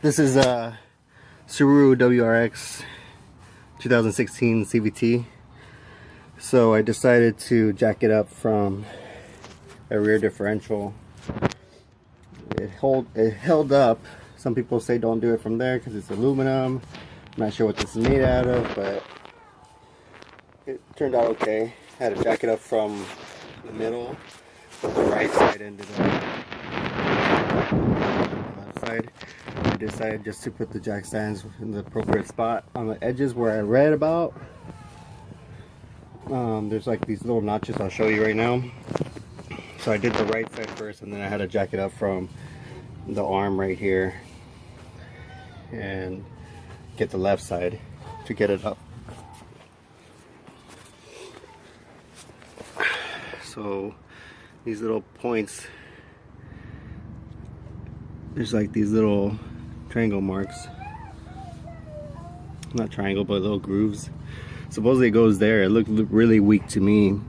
This is a Subaru WRX 2016 CVT. So I decided to jack it up from a rear differential. It held up. Some people say don't do it from there because it's aluminum. I'm not sure what this is made out of, but it turned out okay. I had to jack it up from the middle, but the right side ended up. I decided just to put the jack stands in the appropriate spot on the edges where I read about. There's like these little notches I'll show you right now. So I did the right side first, and then I had to jack it up from the arm right here and get the left side to get it up. So these little points, there's like these little triangle marks, not triangle but little grooves. Supposedly it goes there. It looked really weak to me,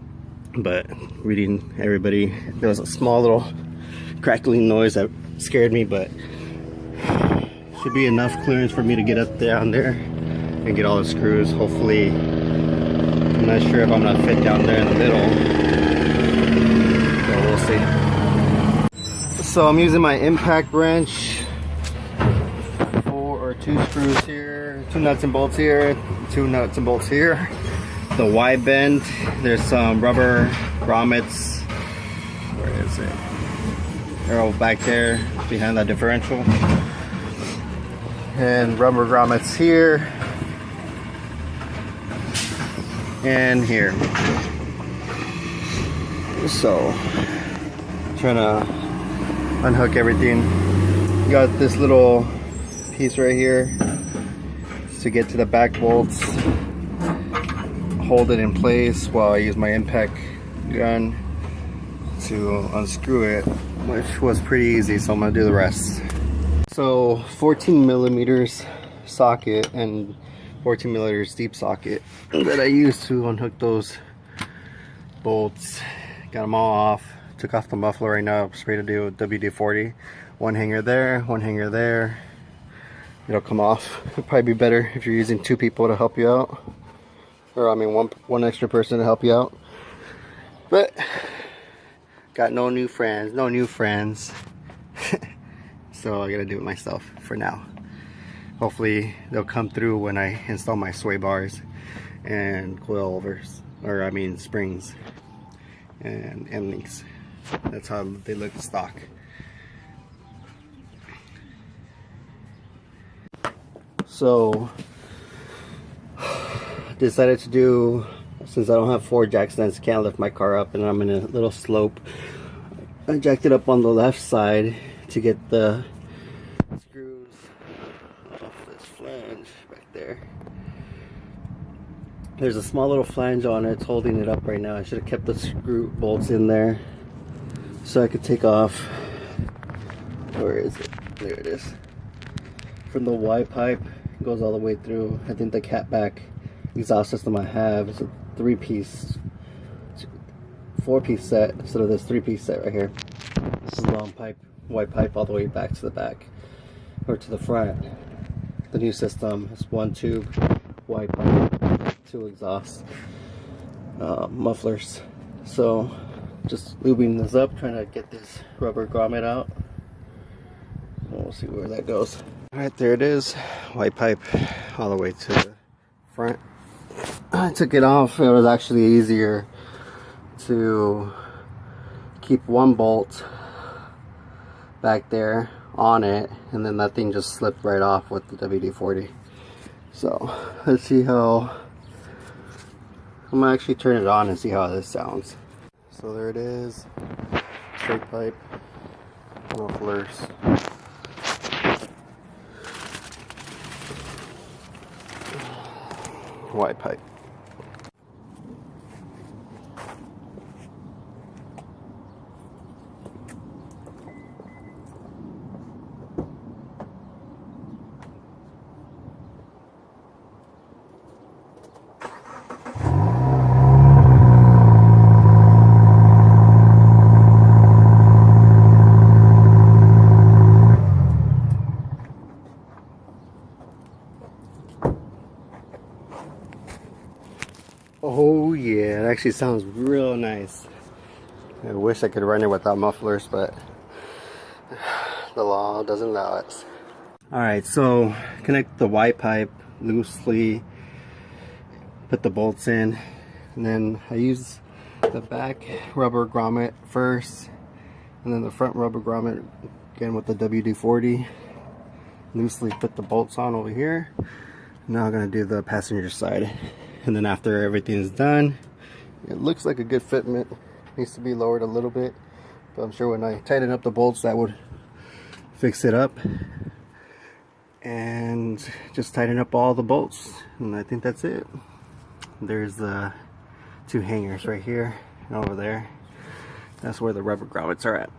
but reading everybody, there was a small little crackling noise that scared me, but should be enough clearance for me to get up down there and get all the screws. Hopefully, I'm not sure if I'm gonna fit down there in the middle, but we'll see. So I'm using my impact wrench, 2 screws here, 2 nuts and bolts here, 2 nuts and bolts here. The Y bend, there's some rubber grommets. Where is it? Arrow back there behind that differential. And rubber grommets here and here. So, trying to unhook everything. Got this little piece right here to get to the back bolts, hold it in place while I use my impact gun to unscrew it, which was pretty easy, so I'm gonna do the rest. So 14 millimeters socket and 14 millimeters deep socket that I used to unhook those bolts. Got them all off, took off the muffler right now, sprayed to do WD-40. One hanger there, one hanger there. It'll come off. It'll probably be better if you're using 2 people to help you out, or I mean one extra person to help you out. But got no new friends, so I gotta do it myself for now. Hopefully they'll come through when I install my sway bars and coilovers, or I mean springs and endlinks. That's how they look stock. So decided to do, since I don't have 4 jack stands, can't lift my car up and I'm in a little slope, I jacked it up on the left side to get the screws off this flange back there. There's a small little flange on it, it's holding it up right now. I should have kept the screw bolts in there so I could take off, where is it? There it is. From the Y pipe, goes all the way through. I think the catback exhaust system I have is a 3-piece, 4-piece set instead of this 3-piece set right here. This is long pipe, Y pipe all the way back to the back, or to the front. The new system is 1 tube, Y pipe, 2 exhaust mufflers. So just lubing this up, trying to get this rubber grommet out. We'll see where that goes. Alright, there it is. White pipe all the way to the front. I took it off. It was actually easier to keep one bolt back there on it, and then that thing just slipped right off with the WD-40. So let's see how, I'm gonna actually turn it on and see how this sounds. So there it is. Straight pipe, mufflers. White pipe. Oh yeah, it actually sounds real nice. I wish I could run it without mufflers, but the law doesn't allow it. Alright, so connect the Y pipe loosely, put the bolts in, and then I use the back rubber grommet first, and then the front rubber grommet again with the WD-40. Loosely put the bolts on over here. Now I'm going to do the passenger side, and then after everything is done, it looks like a good fitment. Needs to be lowered a little bit, but I'm sure when I tighten up the bolts that would fix it up. And just tighten up all the bolts, and I think that's it. There's the two hangers right here and over there. That's where the rubber grommets are at.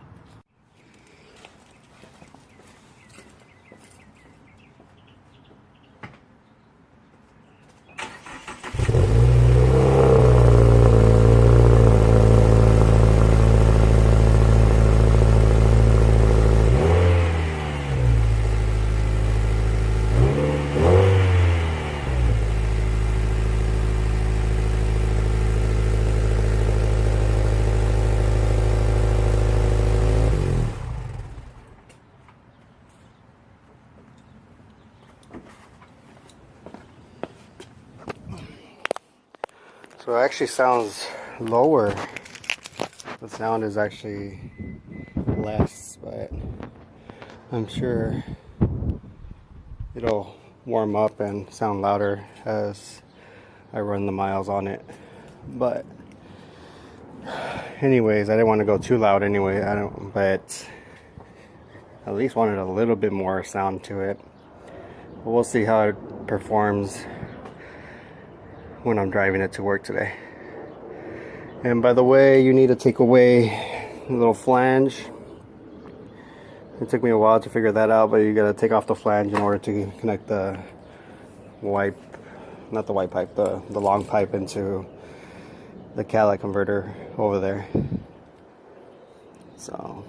So it actually sounds lower. The sound is actually less, but I'm sure it'll warm up and sound louder as I run the miles on it. But anyways, I didn't want to go too loud anyway. But at least wanted a little bit more sound to it. But we'll see how it performs when I'm driving it to work today. And by the way, you need to take away a little flange. It took me a while to figure that out, but you gotta take off the flange in order to connect the white, not the white pipe, the long pipe into the catalytic converter over there. So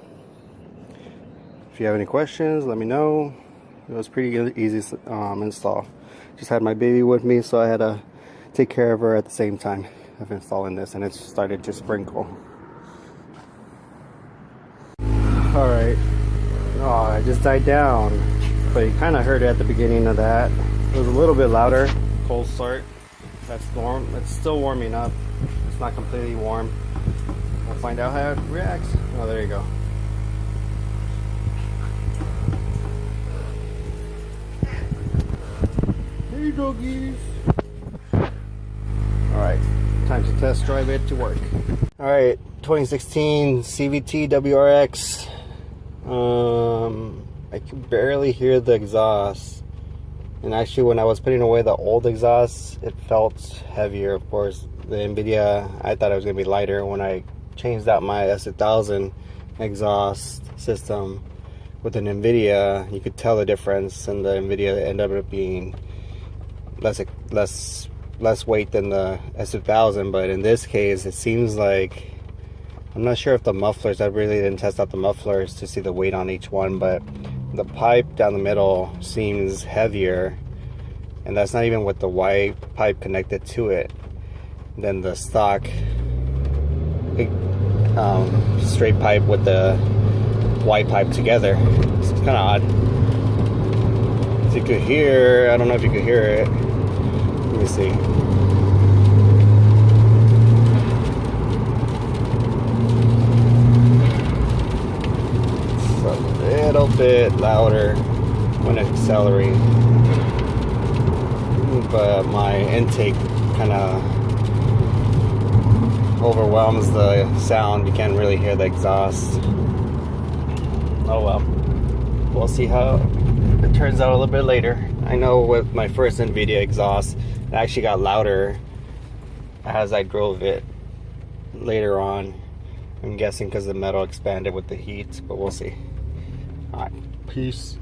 if you have any questions, let me know. It was pretty easy install. Just had my baby with me, so I had to take care of her at the same time of installing this, and it started to sprinkle. Alright, oh, it just died down, but you kind of heard it at the beginning of that. It was a little bit louder. Cold start. That's warm. It's still warming up. It's not completely warm. We'll find out how it reacts. Oh, there you go. Hey doggies. Alright, time to test drive it to work. Alright, 2016 CVT WRX. I can barely hear the exhaust. And actually when I was putting away the old exhaust, it felt heavier. Of course, the Invidia, I thought it was going to be lighter. When I changed out my S1000 exhaust system with an Invidia, you could tell the difference, and the Invidia ended up being less weight than the S2000. But in this case, it seems like, I'm not sure if the mufflers, I really didn't test out the mufflers to see the weight on each one, but the pipe down the middle seems heavier, and that's not even with the white pipe connected to it, than the stock straight pipe with the white pipe together. It's kind of odd. As you could hear, I don't know if you could hear it. Let me see. It's a little bit louder when accelerating, but my intake kind of overwhelms the sound. You can't really hear the exhaust. Oh well, we'll see how it turns out a little bit later. I know with my first Invidia exhaust, it actually got louder as I drove it later on. I'm guessing because the metal expanded with the heat, but we'll see. Alright, peace.